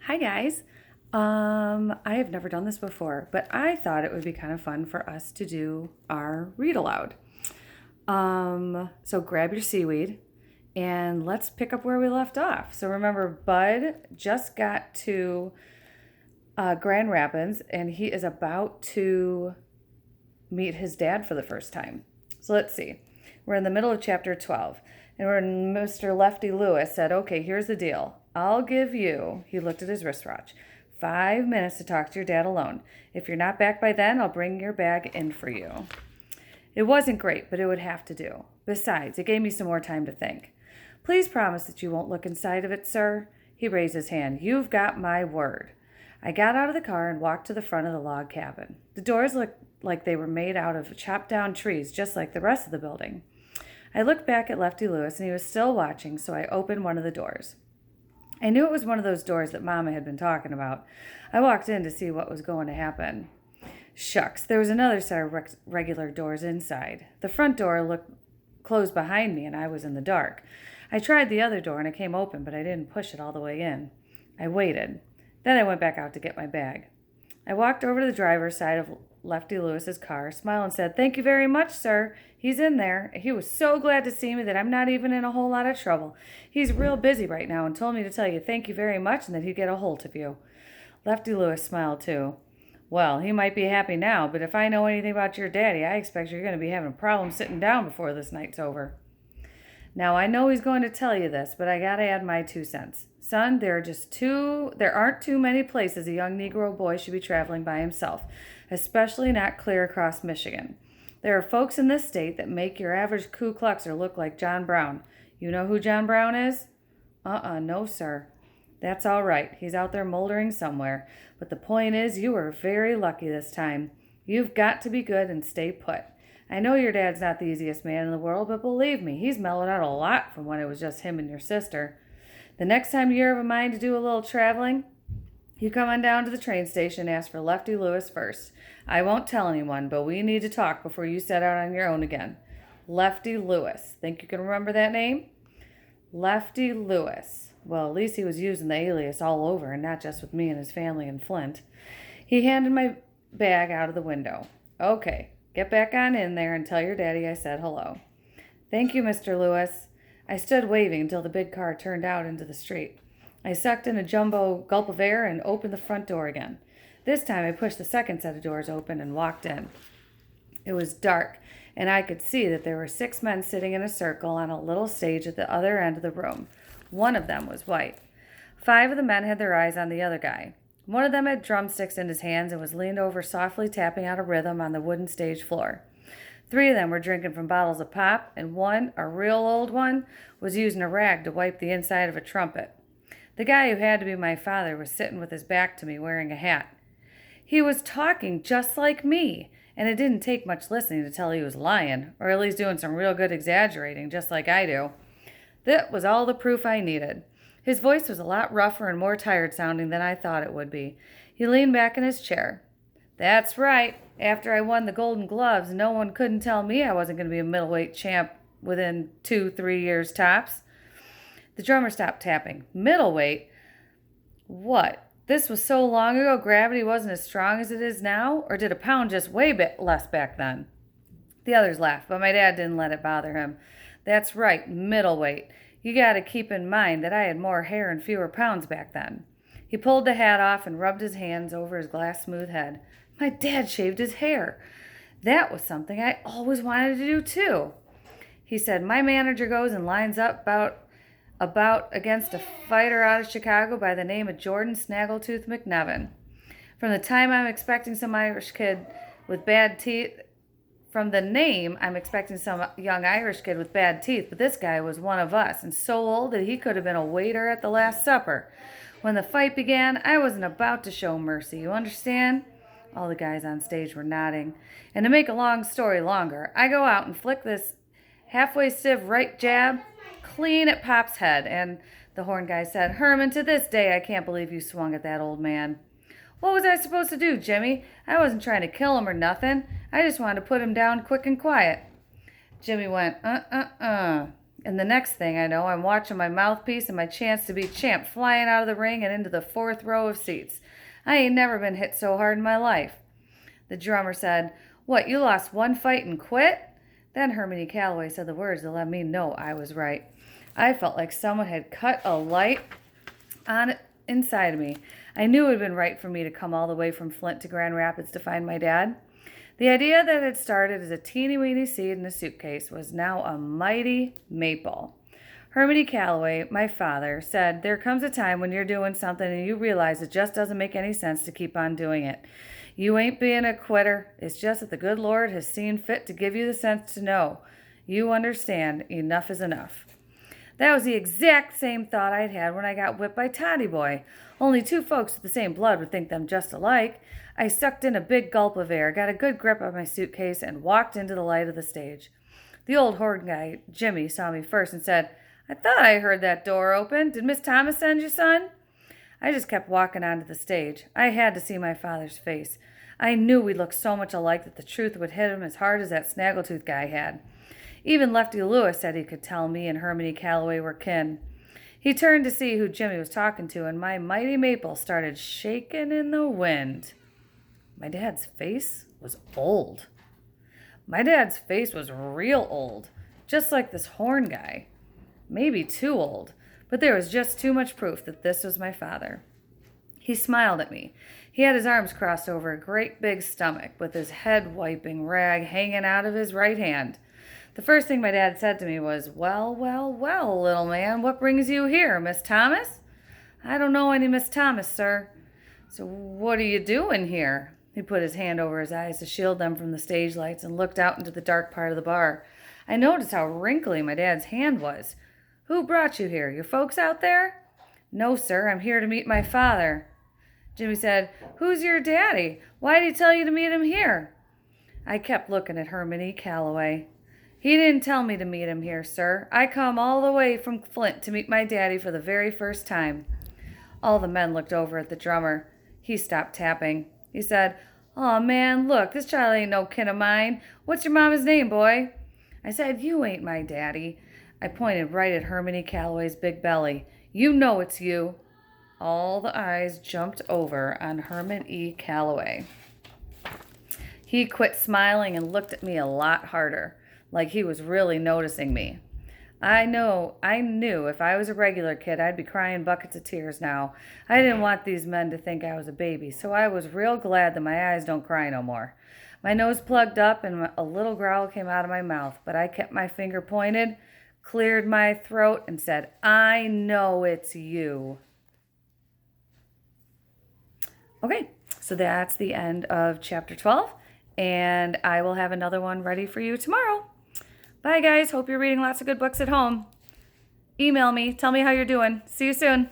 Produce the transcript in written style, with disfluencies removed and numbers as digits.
Hi guys. I have never done this before, but I thought it would be kind of fun for us to do our read aloud. So grab your seaweed and let's pick up where we left off. So remember, Bud just got to Grand Rapids and he is about to meet his dad for the first time. So let's see. We're in the middle of chapter 12. And when Mr. Lefty Lewis said, okay, here's the deal. I'll give you, he looked at his wristwatch, 5 minutes to talk to your dad alone. If you're not back by then, I'll bring your bag in for you. It wasn't great, but it would have to do. Besides, it gave me some more time to think. Please promise that you won't look inside of it, sir. He raised his hand. You've got my word. I got out of the car and walked to the front of the log cabin. The doors looked like they were made out of chopped down trees, just like the rest of the building. I looked back at Lefty Lewis, and he was still watching, so I opened one of the doors. I knew it was one of those doors that Mama had been talking about. I walked in to see what was going to happen. Shucks, there was another set of regular doors inside. The front door looked closed behind me, and I was in the dark. I tried the other door, and it came open, but I didn't push it all the way in. I waited. Then I went back out to get my bag. I walked over to the driver's side of Lefty Lewis's car, smiled and said, "Thank you very much, sir. He's in there. He was so glad to see me that I'm not even in a whole lot of trouble. He's real busy right now and told me to tell you thank you very much and that he'd get a hold of you." Lefty Lewis smiled too. "Well, he might be happy now, but if I know anything about your daddy, I expect you're going to be having a problem sitting down before this night's over." Now, I know he's going to tell you this, but I got to add my 2 cents. Son, there aren't too many places a young Negro boy should be traveling by himself, especially not clear across Michigan. There are folks in this state that make your average Ku Kluxer look like John Brown. You know who John Brown is? No, sir. That's all right. He's out there moldering somewhere. But the point is, you were very lucky this time. You've got to be good and stay put. I know your dad's not the easiest man in the world, but believe me, he's mellowed out a lot from when it was just him and your sister. The next time you're of a mind to do a little traveling, you come on down to the train station and ask for Lefty Lewis first. I won't tell anyone, but we need to talk before you set out on your own again. Lefty Lewis. Think you can remember that name? Lefty Lewis. Well, at least he was using the alias all over and not just with me and his family in Flint. He handed my bag out of the window. Okay, get back on in there and tell your daddy I said hello. Thank you, Mr. Lewis. I stood waving until the big car turned out into the street. I sucked in a jumbo gulp of air and opened the front door again. This time I pushed the second set of doors open and walked in. It was dark, and I could see that there were 6 men sitting in a circle on a little stage at the other end of the room. One of them was white. 5 of the men had their eyes on the other guy. One of them had drumsticks in his hands and was leaned over softly tapping out a rhythm on the wooden stage floor. 3 of them were drinking from bottles of pop, and one, a real old one, was using a rag to wipe the inside of a trumpet. The guy who had to be my father was sitting with his back to me wearing a hat. He was talking just like me, and it didn't take much listening to tell he was lying, or at least doing some real good exaggerating, just like I do. That was all the proof I needed. His voice was a lot rougher and more tired sounding than I thought it would be. He leaned back in his chair. "That's right. After I won the Golden Gloves, no one couldn't tell me I wasn't going to be a middleweight champ within 2-3 years tops." The drummer stopped tapping. "Middleweight? What? This was so long ago gravity wasn't as strong as it is now? Or did a pound just weigh less back then?" The others laughed, but my dad didn't let it bother him. "That's right, middleweight. You got to keep in mind that I had more hair and fewer pounds back then." He pulled the hat off and rubbed his hands over his glass-smooth head. My dad shaved his hair. That was something I always wanted to do, too. He said, "My manager goes and lines up about against a fighter out of Chicago by the name of Jordan Snaggletooth McNevin. From the name, I'm expecting some young Irish kid with bad teeth, but this guy was one of us and so old that he could have been a waiter at the Last Supper. When the fight began, I wasn't about to show mercy, you understand?" All the guys on stage were nodding. "And to make a long story longer, I go out and flick this halfway sieve right jab clean at Pop's head." And the horn guy said, "Herman, to this day I can't believe you swung at that old man." "What was I supposed to do, Jimmy? I wasn't trying to kill him or nothing. I just wanted to put him down quick and quiet." Jimmy went, And the next thing I know, I'm watching my mouthpiece and my chance to be champ flying out of the ring and into the fourth row of seats. I ain't never been hit so hard in my life. The drummer said, "What, you lost one fight and quit?" Then Hermione Calloway said the words that let me know I was right. I felt like someone had cut a light on inside of me. I knew it had been right for me to come all the way from Flint to Grand Rapids to find my dad. The idea that had started as a teeny-weeny seed in a suitcase was now a mighty maple. Hermione Calloway, my father, said, "There comes a time when you're doing something and you realize it just doesn't make any sense to keep on doing it. You ain't being a quitter. It's just that the good Lord has seen fit to give you the sense to know. You understand. Enough is enough." That was the exact same thought I'd had when I got whipped by Toddy Boy. Only two folks with the same blood would think them just alike. I sucked in a big gulp of air, got a good grip on my suitcase, and walked into the light of the stage. The old horn guy, Jimmy, saw me first and said, "I thought I heard that door open. Did Miss Thomas send you, son?" I just kept walking onto the stage. I had to see my father's face. I knew we looked so much alike that the truth would hit him as hard as that snaggletooth guy had. Even Lefty Lewis said he could tell me and Hermione Calloway were kin. He turned to see who Jimmy was talking to, and my mighty maple started shaking in the wind. My dad's face was old. My dad's face was real old, just like this horn guy. Maybe too old, but there was just too much proof that this was my father. He smiled at me. He had his arms crossed over a great big stomach, with his head-wiping rag hanging out of his right hand. The first thing my dad said to me was, "Well, well, well, little man, what brings you here, Miss Thomas?" "I don't know any Miss Thomas, sir." "So what are you doing here?" He put his hand over his eyes to shield them from the stage lights and looked out into the dark part of the bar. I noticed how wrinkly my dad's hand was. "Who brought you here? Your folks out there?" "No, sir, I'm here to meet my father." Jimmy said, "Who's your daddy? Why did he tell you to meet him here?" I kept looking at Hermione Calloway. "He didn't tell me to meet him here, sir. I come all the way from Flint to meet my daddy for the very first time." All the men looked over at the drummer. He stopped tapping. He said, "Aw, man, look, this child ain't no kin of mine. What's your mama's name, boy?" I said, "You ain't my daddy." I pointed right at Hermione Calloway's big belly. "You know it's you." All the eyes jumped over on Herman E. Calloway. He quit smiling and looked at me a lot harder, like he was really noticing me. I knew if I was a regular kid, I'd be crying buckets of tears now. I didn't want these men to think I was a baby, so I was real glad that my eyes don't cry no more. My nose plugged up and a little growl came out of my mouth, but I kept my finger pointed, cleared my throat, and said, "I know it's you." Okay, so that's the end of chapter 12, and I will have another one ready for you tomorrow. Bye, guys. Hope you're reading lots of good books at home. Email me. Tell me how you're doing. See you soon.